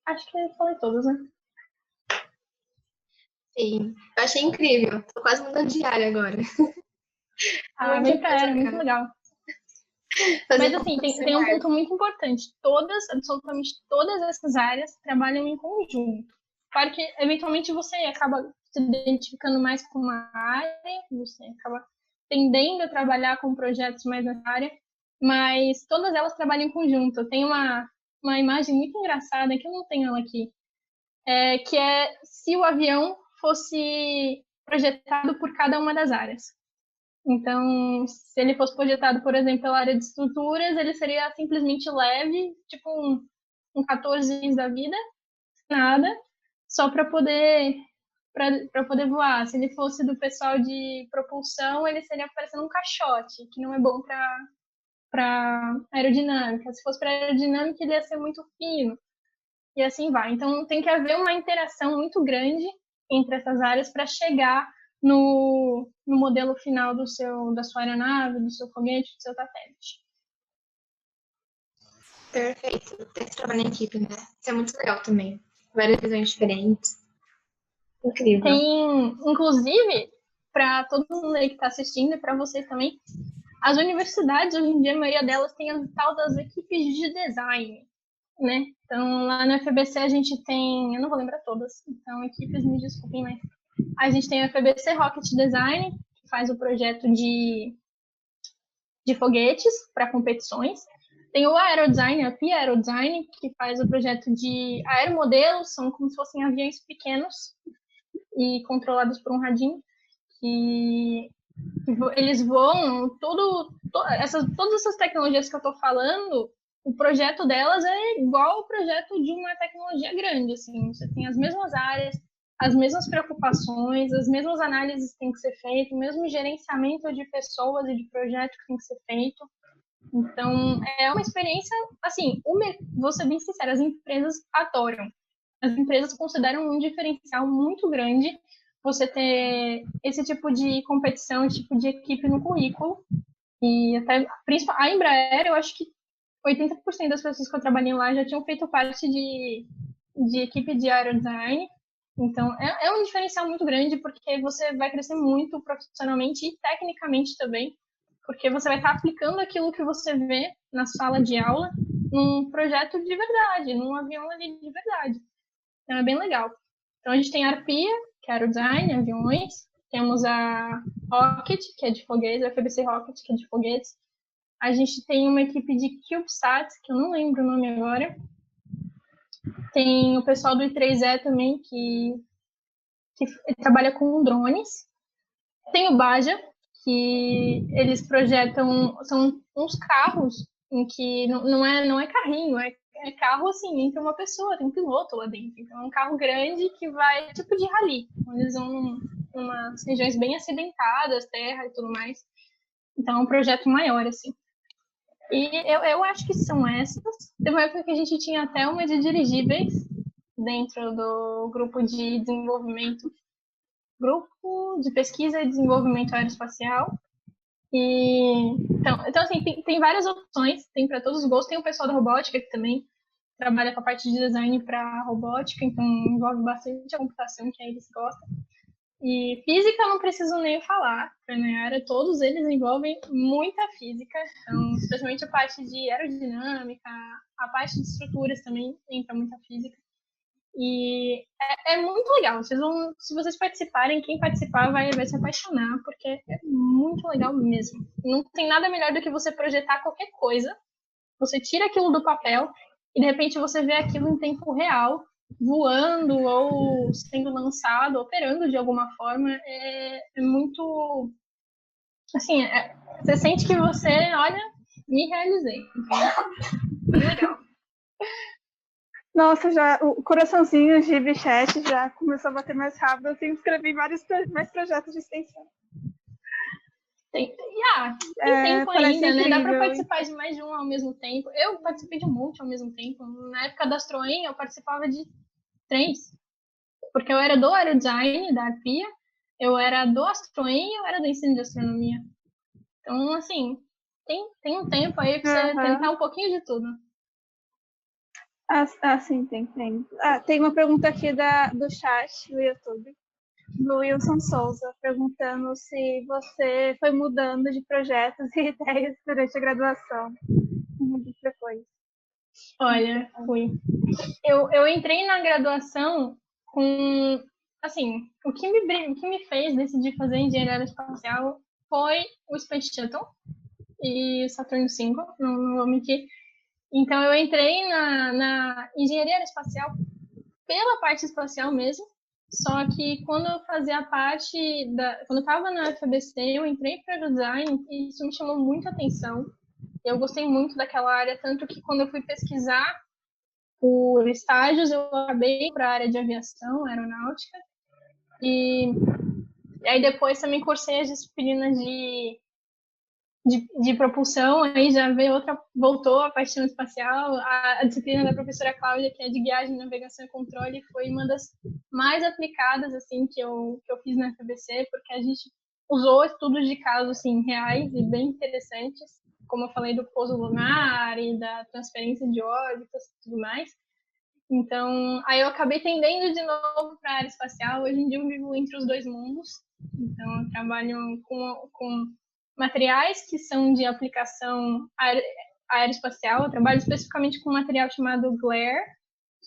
acho que eu falei todos, né? Sim, eu achei incrível. Tô quase mudando de área agora. Vem pra área, muito legal. Mas assim, tem um ponto muito importante. Absolutamente todas essas áreas trabalham em conjunto. Claro que, eventualmente, você acaba se identificando mais com uma área, você acaba tendendo a trabalhar com projetos mais nessa área, mas todas elas trabalham em conjunto. Eu tenho uma imagem muito engraçada, que eu não tenho ela aqui, que é se o avião fosse projetado por cada uma das áreas. Então, se ele fosse projetado, por exemplo, pela área de estruturas, ele seria simplesmente leve, tipo um 14 da vida, nada, só para poder voar. Se ele fosse do pessoal de propulsão, ele seria parecendo um caixote, que não é bom para aerodinâmica. Se fosse para aerodinâmica, ele ia ser muito fino. E assim vai. Então, tem que haver uma interação muito grande entre essas áreas para chegar no modelo final da sua aeronave, do seu foguete, do seu satélite. Perfeito. Ter que trabalhar em equipe, né? Isso é muito legal também. Várias visões diferentes. Incrível. Tem, inclusive, para todo mundo aí que está assistindo e para vocês também, as universidades, hoje em dia, a maioria delas tem as tal das equipes de design, né? Então, lá no FBC a gente tem, eu não vou lembrar todas, então equipes, me desculpem, mas a gente tem o FBC Rocket Design, que faz o projeto de foguetes para competições. Tem o Aerodesign, a PIA Aerodesign, que faz o projeto de aeromodelos, são como se fossem aviões pequenos e controlados por um radinho, que eles voam, todas essas tecnologias que eu estou falando, o projeto delas é igual ao projeto de uma tecnologia grande, assim, você tem as mesmas áreas, as mesmas preocupações, as mesmas análises que tem que ser feito, o mesmo gerenciamento de pessoas e de projetos que tem que ser feito. Então, é uma experiência, assim, vou ser bem sincera, as empresas adoram. As empresas consideram um diferencial muito grande você ter esse tipo de competição, esse tipo de equipe no currículo. E até, principalmente, a Embraer, eu acho que 80% das pessoas que eu trabalhei lá já tinham feito parte de equipe de aerodesign. Então, é um diferencial muito grande, porque você vai crescer muito profissionalmente e tecnicamente também, porque você vai estar aplicando aquilo que você vê na sala de aula num projeto de verdade, num avião ali de verdade. Então, é bem legal. Então, a gente tem a ARPIA, que é aerodesign, aviões. Temos a Rocket, que é de foguetes, a FBC Rocket, que é de foguetes. A gente tem uma equipe de CubeSat, que eu não lembro o nome agora. Tem o pessoal do I3E também, que trabalha com drones. Tem o Baja, que eles projetam, são uns carros em que não é carrinho, é carro assim, entre uma pessoa, tem um piloto lá dentro. Então é um carro grande que vai tipo de rally. Eles vão em umas regiões bem acidentadas, terra e tudo mais. Então é um projeto maior, assim. E eu acho que são essas. Teve uma época que a gente tinha até uma de dirigíveis dentro do grupo de desenvolvimento, grupo de pesquisa e desenvolvimento aeroespacial. Então assim, tem várias opções, tem para todos os gostos. Tem o pessoal da robótica que também trabalha com a parte de design para robótica, então envolve bastante a computação, que aí eles gostam. E física eu não preciso nem falar, para minha área todos eles envolvem muita física, então, especialmente a parte de aerodinâmica, a parte de estruturas também entra muita física. E é muito legal, se vocês participarem, quem participar vai se apaixonar, porque é muito legal mesmo. Não tem nada melhor do que você projetar qualquer coisa, você tira aquilo do papel e de repente você vê aquilo em tempo real, voando ou sendo lançado, operando de alguma forma. É muito, assim, você sente que você, olha, me realizei. Legal. Nossa, já o coraçãozinho de Bichat já começou a bater mais rápido. Eu escrevi mais projetos de extensão. Tem tempo ainda, né? Dá para participar de mais de um ao mesmo tempo. Eu participei de um monte ao mesmo tempo. Na época da Astroen, eu participava de 3. Porque eu era do aerodesign, da ARPIA, eu era do Astroen e eu era do ensino de astronomia. Então, assim, tem um tempo aí para você tentar um pouquinho de tudo. Sim, tem. Tem uma pergunta aqui do chat do YouTube, do Wilson Souza, perguntando se você foi mudando de projetos e ideias durante a graduação. Muito frequente. Olha, fui. Eu entrei na graduação com, assim, o que me fez decidir fazer engenharia aeroespacial foi o Space Shuttle e o Saturno V, não vou mentir. Então, eu entrei na engenharia aeroespacial pela parte espacial mesmo, só que quando eu fazia parte quando eu estava na FBC, eu entrei para o design e isso me chamou muito a atenção. Eu gostei muito daquela área, tanto que quando eu fui pesquisar por estágios, eu acabei para a área de aviação, aeronáutica, e aí depois também cursei as disciplinas de propulsão, aí já veio outra, voltou a paixão espacial, a disciplina da professora Cláudia, que é de guiagem, navegação e controle, foi uma das mais aplicadas, assim, que eu fiz na FBC, porque a gente usou estudos de casos, assim, reais e bem interessantes, como eu falei do pouso lunar e da transferência de órbitas e tudo mais. Então, aí eu acabei tendendo de novo para a área espacial. Hoje em dia eu vivo entre os dois mundos. Então, eu trabalho com materiais que são de aplicação aeroespacial. Eu trabalho especificamente com um material chamado Glare,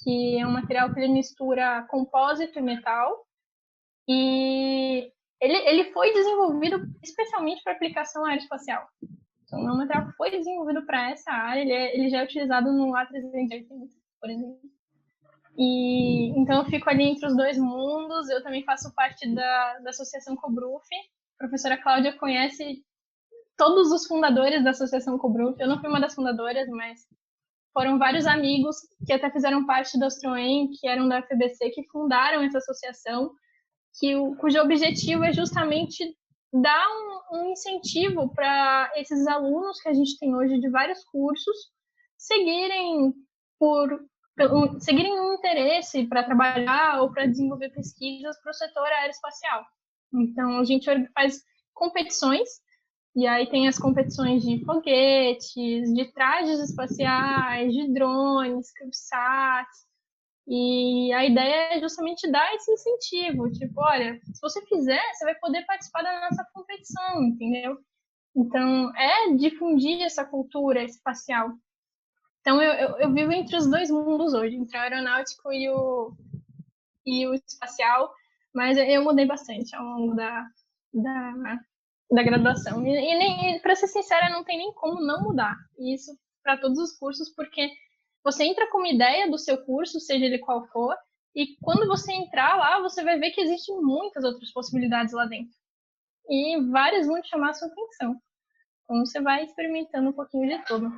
que é um material que ele mistura compósito e metal. E ele foi desenvolvido especialmente para aplicação aeroespacial. Então, é um material que foi desenvolvido para essa área. Ele já é utilizado no A380, por exemplo. E então eu fico ali entre os dois mundos. Eu também faço parte da Associação Cobruf. A professora Cláudia conhece todos os fundadores da Associação Cobruf. Eu não fui uma das fundadoras, mas foram vários amigos que até fizeram parte da Ostroem, que eram da FBC, que fundaram essa associação, cujo objetivo é justamente dar um incentivo para esses alunos que a gente tem hoje de vários cursos seguirem um interesse para trabalhar ou para desenvolver pesquisas para o setor aeroespacial. Então, a gente faz competições, e aí tem as competições de foguetes, de trajes espaciais, de drones, CubeSats, e a ideia é justamente dar esse incentivo, tipo, olha, se você fizer, você vai poder participar da nossa competição, entendeu? Então, é difundir essa cultura espacial. Então, eu vivo entre os dois mundos hoje, entre o aeronáutico e o espacial, mas eu mudei bastante ao longo da graduação. E para ser sincera, não tem nem como não mudar. E isso para todos os cursos, porque você entra com uma ideia do seu curso, seja ele qual for, e quando você entrar lá, você vai ver que existem muitas outras possibilidades lá dentro. E várias vão te chamar a sua atenção. Então, você vai experimentando um pouquinho de tudo.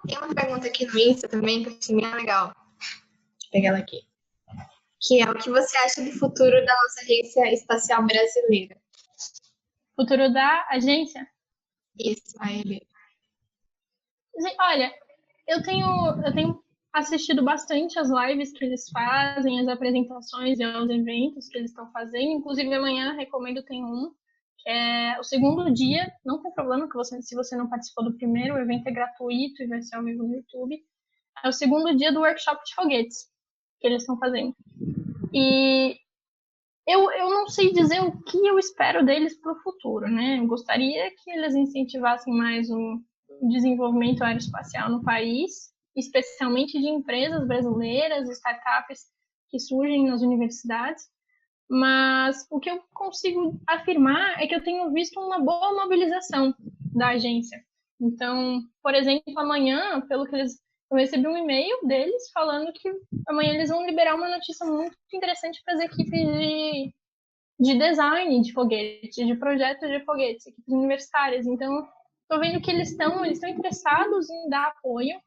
Tem uma pergunta aqui no Insta também que eu achei bem legal. Deixa eu pegar ela aqui. Que é o que você acha do futuro da nossa agência espacial brasileira? Futuro da agência? Isso, a EB. Olha, eu tenho assistido bastante as lives que eles fazem, as apresentações e os eventos que eles estão fazendo. Inclusive, amanhã, recomendo, tem um, que é o segundo dia. Não tem problema se você não participou do primeiro, o evento é gratuito e vai ser ao vivo no YouTube. É o segundo dia do workshop de foguetes que eles estão fazendo. E eu não sei dizer o que eu espero deles para o futuro, né? Eu gostaria que eles incentivassem mais o desenvolvimento aeroespacial no país, especialmente de empresas brasileiras, startups que surgem nas universidades. Mas o que eu consigo afirmar é que eu tenho visto uma boa mobilização da agência. Então, por exemplo, amanhã, eu recebi um e-mail deles falando que amanhã eles vão liberar uma notícia muito interessante para as equipes de design de foguetes, de projetos de foguetes, equipes universitárias. Então, estou vendo que eles estão interessados em dar apoio.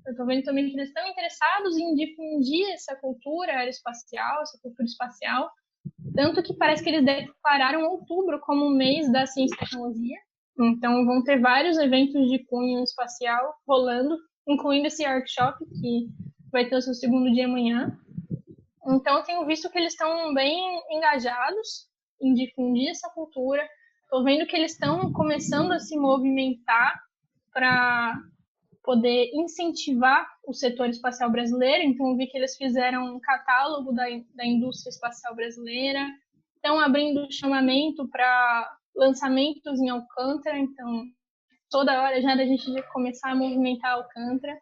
Eu estou vendo também que eles estão interessados em difundir essa cultura aeroespacial, essa cultura espacial. Tanto que parece que eles declararam outubro como o mês da ciência e tecnologia. Então, vão ter vários eventos de cunho espacial rolando, incluindo esse workshop, que vai ter o seu segundo dia amanhã. Então, eu tenho visto que eles estão bem engajados em difundir essa cultura. Estou vendo que eles estão começando a se movimentar para poder incentivar o setor espacial brasileiro. Então, eu vi que eles fizeram um catálogo da indústria espacial brasileira, estão abrindo chamamento para lançamentos em Alcântara. Então, toda hora já da gente começar a movimentar Alcântara.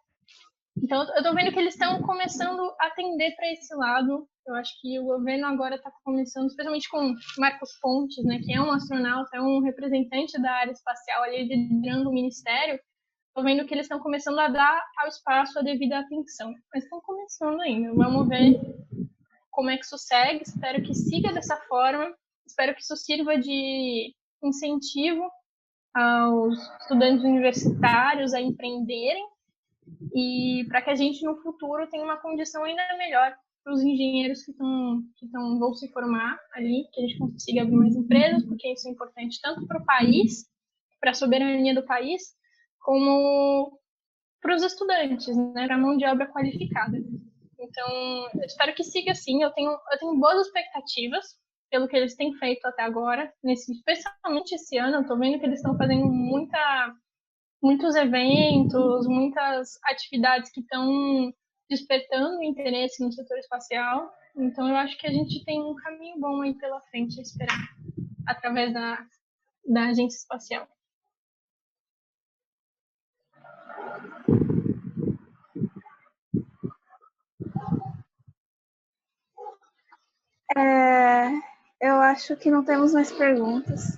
Então, eu estou vendo que eles estão começando a atender para esse lado. Eu acho que o governo agora está começando, especialmente com Marcos Pontes, né, que é um astronauta, é um representante da área espacial ali liderando o ministério. Estou vendo que eles estão começando a dar ao espaço a devida atenção. Mas estão começando ainda. Vamos ver como é que isso segue. Espero que siga dessa forma. Espero que isso sirva de incentivo aos estudantes universitários a empreenderem e para que a gente no futuro tenha uma condição ainda melhor os engenheiros vão se formar ali, que a gente consiga abrir mais empresas, porque isso é importante tanto para o país, para a soberania do país, como para os estudantes, né, para a mão de obra qualificada. Então, eu espero que siga assim. Eu tenho boas expectativas pelo que eles têm feito até agora, especialmente esse ano. Eu estou vendo que eles estão fazendo muitos eventos, muitas atividades que estão despertando interesse no setor espacial. Então, eu acho que a gente tem um caminho bom aí pela frente a esperar, através da agência espacial. Eu acho que não temos mais perguntas.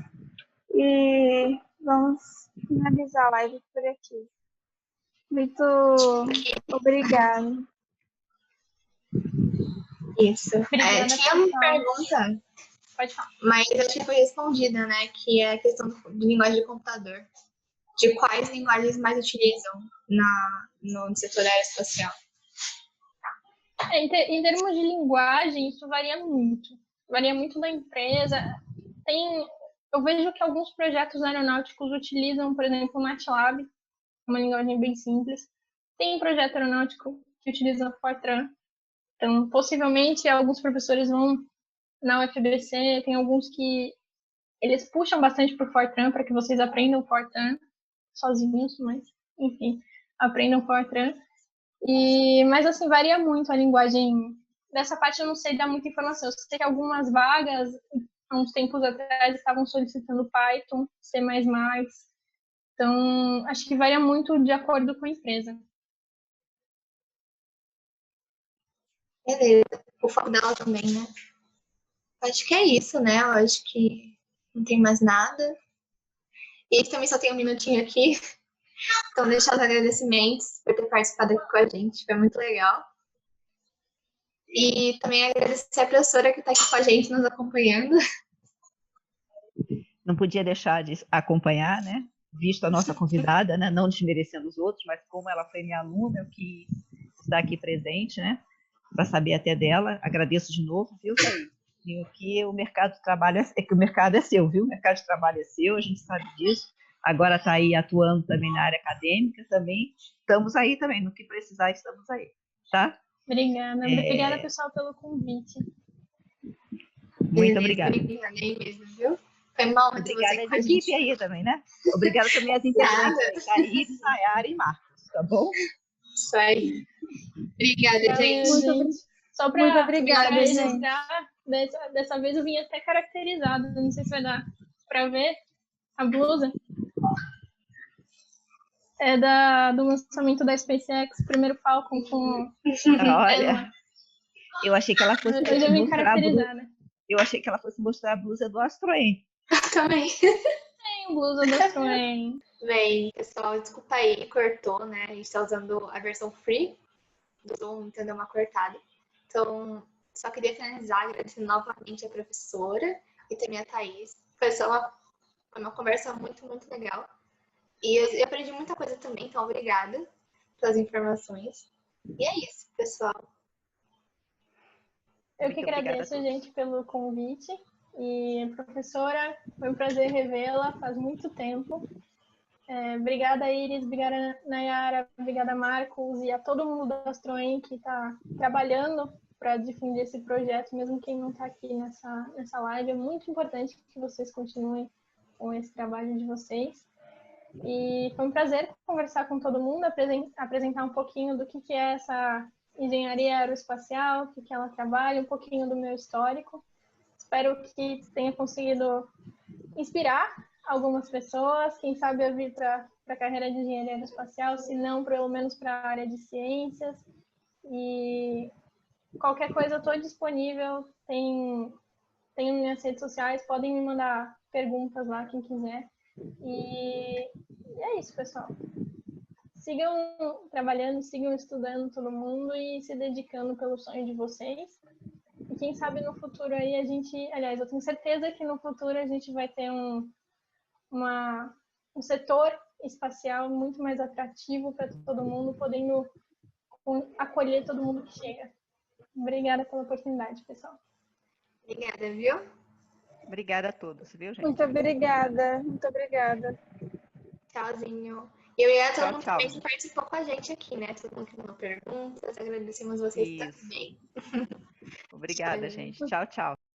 E vamos finalizar a live por aqui. Muito obrigada. Isso. Obrigada, Tinha uma pergunta, pode falar, mas acho que foi respondida, né? Que é a questão de linguagem de computador. De quais linguagens mais utilizam no setor aeroespacial? Em termos de linguagem, isso varia muito. Varia muito da empresa. Eu vejo que alguns projetos aeronáuticos utilizam, por exemplo, o MATLAB, uma linguagem bem simples. Tem um projeto aeronáutico que utiliza Fortran. Então, possivelmente, alguns professores vão na UFBC, tem alguns que eles puxam bastante por Fortran para que vocês aprendam Fortran sozinhos, mas, enfim, aprendam Fortran. Mas, assim, varia muito a linguagem. Dessa parte eu não sei dar muita informação. Eu sei que algumas vagas, há uns tempos atrás, estavam solicitando Python, C++. Então, acho que varia muito de acordo com a empresa. Beleza. O foco dela também, né? Acho que é isso, né? Eu acho que não tem mais nada. E também só tem um minutinho aqui. Então, deixar os agradecimentos por ter participado aqui com a gente. Foi muito legal. E também agradecer a professora que está aqui com a gente, nos acompanhando. Não podia deixar de acompanhar, né? Visto a nossa convidada, né? Não desmerecendo os outros, mas como ela foi minha aluna, eu que está aqui presente, né? Para saber até dela. Agradeço de novo, viu, Thaís? E que o mercado de trabalho que o mercado é seu, viu? O mercado de trabalho é seu, a gente sabe disso. Agora está aí atuando também na área acadêmica também. Estamos aí também, no que precisar, estamos aí, tá? Obrigada. Obrigada, pessoal, pelo convite. Muito obrigada. Obrigada aí mesmo, viu? Foi mal ter Obrigada você com à a equipe gente. aí também, né? Obrigada também às integrantes, Thaís, Nayara e Marcos, tá bom? Isso aí. Obrigada, Valeu, gente. gente. Só Muito para obrigada, registrar, dessa vez eu vim até caracterizada. Não sei se vai dar para ver a blusa. É do lançamento da SpaceX, primeiro Falcon com Olha, eu achei que ela fosse Hoje eu vim mostrar a blusa. caracterizada. Eu achei que ela fosse mostrar a blusa do Astroen. Também. Tem blusa do Astroen. Bem, pessoal, desculpa aí, cortou, né? A gente tá usando a versão free do Zoom, então deu uma cortada. Então, só queria finalizar agradecendo novamente a professora e também a Thaís. Foi uma conversa muito, muito legal. E eu aprendi muita coisa também, então obrigada pelas informações. E é isso, pessoal. Eu que agradeço, gente, pelo convite. E, professora, foi um prazer revê-la faz muito tempo. Obrigada, Iris, obrigada, Nayara, obrigada, Marcos, e a todo mundo da Astroen que está trabalhando para difundir esse projeto, mesmo quem não está aqui nessa live. É muito importante que vocês continuem com esse trabalho de vocês. E foi um prazer conversar com todo mundo, apresentar um pouquinho do que é essa engenharia aeroespacial, o que ela trabalha, um pouquinho do meu histórico. Espero que tenha conseguido inspirar algumas pessoas, quem sabe eu vir para a carreira de engenharia aeroespacial, se não, pelo menos para a área de ciências. E qualquer coisa eu estou disponível, tenho minhas redes sociais, podem me mandar perguntas lá, quem quiser. E é isso, pessoal. Sigam trabalhando, sigam estudando todo mundo e se dedicando pelo sonho de vocês. E quem sabe no futuro aí aliás, eu tenho certeza que no futuro a gente vai ter um setor espacial muito mais atrativo para todo mundo, podendo acolher todo mundo que chega. Obrigada pela oportunidade, pessoal. Obrigada, viu? Obrigada a todos, viu, gente? Muito obrigada, muito obrigada. Tchauzinho. E obrigada a todo Tchau, mundo tchau. também que participou com a gente aqui, né? Todo mundo que mandou perguntas. Agradecemos vocês Isso. também. Obrigada, Tchau, gente. Tchau, tchau.